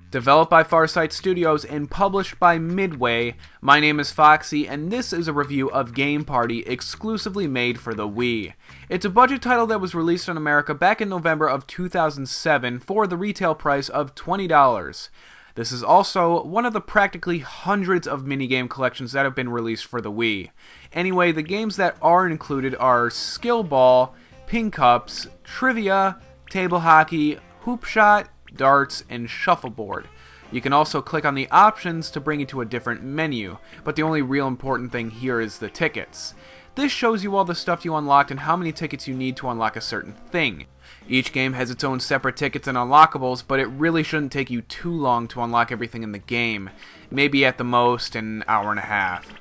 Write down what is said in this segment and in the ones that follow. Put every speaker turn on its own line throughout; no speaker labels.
Developed by Farsight Studios and published by Midway, my name is Foxxy, and this is a review of Game Party exclusively made for the Wii. It's a budget title that was released in America back in November of 2007 for the retail price of $20. This is also one of the practically hundreds of minigame collections that have been released for the Wii. Anyway, the games that are included are Skill Ball, Ping Cups, Trivia, Table Hockey, Hoop Shot, Darts, and Shuffleboard. You can also click on the options to bring you to a different menu, but the only real important thing here is the tickets. This shows you all the stuff you unlocked and how many tickets you need to unlock a certain thing. Each game has its own separate tickets and unlockables, but it really shouldn't take you too long to unlock everything in the game. Maybe at the most an hour and a half.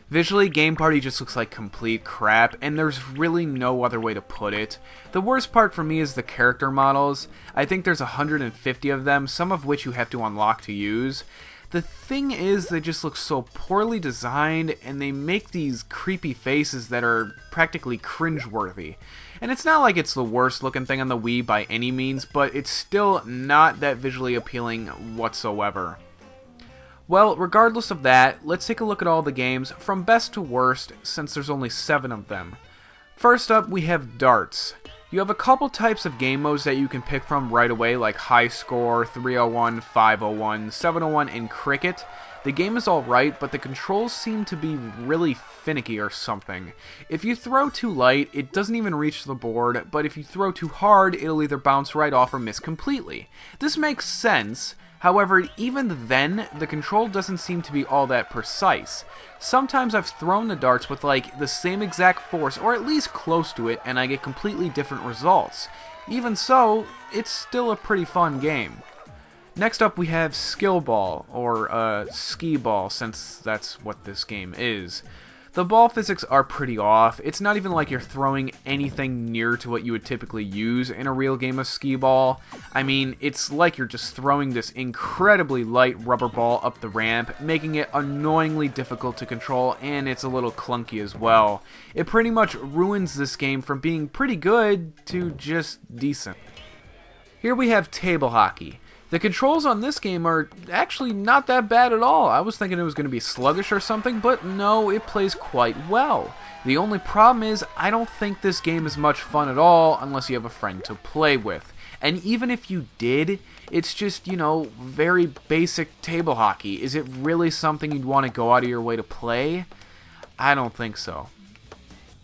Visually, Game Party just looks like complete crap, and there's really no other way to put it. The worst part for me is the character models. I think there's 150 of them, some of which you have to unlock to use. The thing is, they just look so poorly designed, and they make these creepy faces that are practically cringeworthy. And it's not like it's the worst looking thing on the Wii by any means, but it's still not that visually appealing whatsoever. Well, regardless of that, let's take a look at all the games from best to worst, since there's only 7 of them. First up, we have Darts. You have a couple types of game modes that you can pick from right away, like High Score, 301, 501, 701, and Cricket. The game is alright, but the controls seem to be really finicky or something. If you throw too light, it doesn't even reach the board, but if you throw too hard, it'll either bounce right off or miss completely. This makes sense. However, even then, the control doesn't seem to be all that precise. Sometimes I've thrown the darts with like the same exact force, or at least close to it, and I get completely different results. Even so, it's still a pretty fun game. Next up we have Skill Ball, or Skee Ball, since that's what this game is. The ball physics are pretty off. It's not even like you're throwing anything near to what you would typically use in a real game of skee ball. I mean, it's like you're just throwing this incredibly light rubber ball up the ramp, making it annoyingly difficult to control, and it's a little clunky as well. It pretty much ruins this game from being pretty good to just decent. Here we have Table Hockey. The controls on this game are actually not that bad at all. I was thinking it was going to be sluggish or something, but no, it plays quite well. The only problem is, I don't think this game is much fun at all unless you have a friend to play with. And even if you did, it's just, very basic table hockey. Is it really something you'd want to go out of your way to play? I don't think so.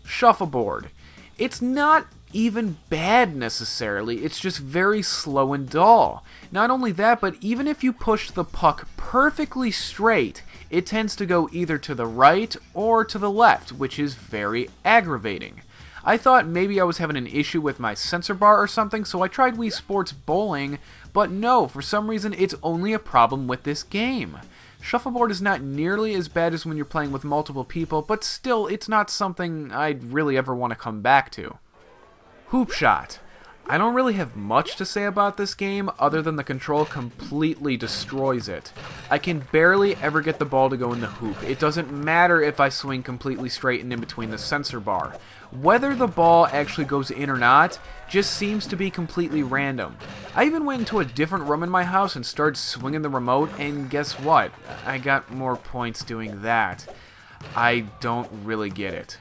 Shuffleboard. It's not even bad necessarily, it's just very slow and dull. Not only that, but even if you push the puck perfectly straight, it tends to go either to the right or to the left, which is very aggravating. I thought maybe I was having an issue with my sensor bar or something, so I tried Wii Sports Bowling, but no, for some reason it's only a problem with this game. Shuffleboard is not nearly as bad as when you're playing with multiple people, but still, it's not something I'd really ever want to come back to. Hoop Shot. I don't really have much to say about this game other than the control completely destroys it. I can barely ever get the ball to go in the hoop. It doesn't matter if I swing completely straight and in between the sensor bar. Whether the ball actually goes in or not just seems to be completely random. I even went into a different room in my house and started swinging the remote, and guess what? I got more points doing that. I don't really get it.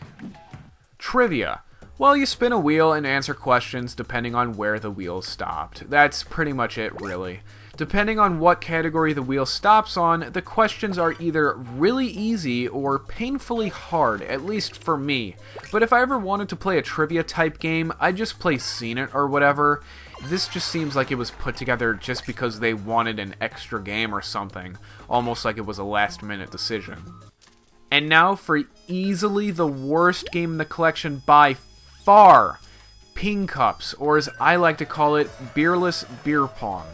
Trivia. Well, you spin a wheel and answer questions depending on where the wheel stopped. That's pretty much it, really. Depending on what category the wheel stops on, the questions are either really easy or painfully hard, at least for me. But if I ever wanted to play a trivia type game, I'd just play Seen It or whatever. This just seems like it was put together just because they wanted an extra game or something, almost like it was a last-minute decision. And now for easily the worst game in the collection by far, Ping Cups, or as I like to call it, beerless beer pong.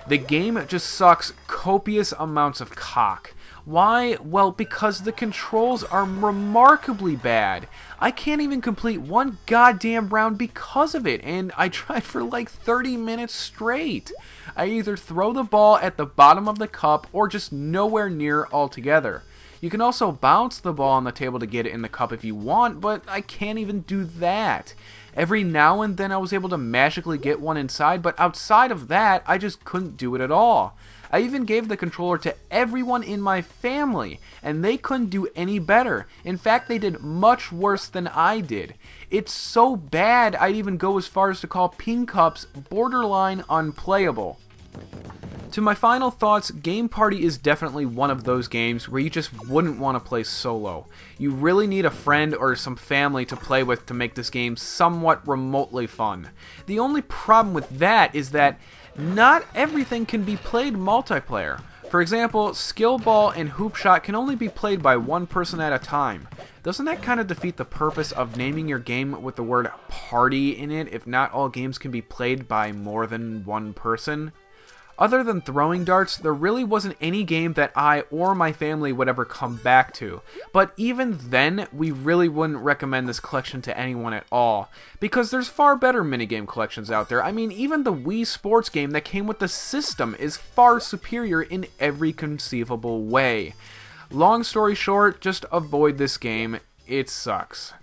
The game just sucks copious amounts of cock. Why? Well, because the controls are remarkably bad. I can't even complete one goddamn round because of it, and I tried for like 30 minutes straight. I either throw the ball at the bottom of the cup or just nowhere near altogether. You can also bounce the ball on the table to get it in the cup if you want, but I can't even do that. Every now and then I was able to magically get one inside, but outside of that, I just couldn't do it at all. I even gave the controller to everyone in my family, and they couldn't do any better. In fact, they did much worse than I did. It's so bad I'd even go as far as to call Ping Cups borderline unplayable. To my final thoughts, Game Party is definitely one of those games where you just wouldn't want to play solo. You really need a friend or some family to play with to make this game somewhat remotely fun. The only problem with that is that not everything can be played multiplayer. For example, Skill Ball and Hoop Shot can only be played by one person at a time. Doesn't that kind of defeat the purpose of naming your game with the word party in it if not all games can be played by more than one person? Other than throwing darts, there really wasn't any game that I or my family would ever come back to. But even then, we really wouldn't recommend this collection to anyone at all, because there's far better minigame collections out there. I mean, even the Wii Sports game that came with the system is far superior in every conceivable way. Long story short, just avoid this game. It sucks.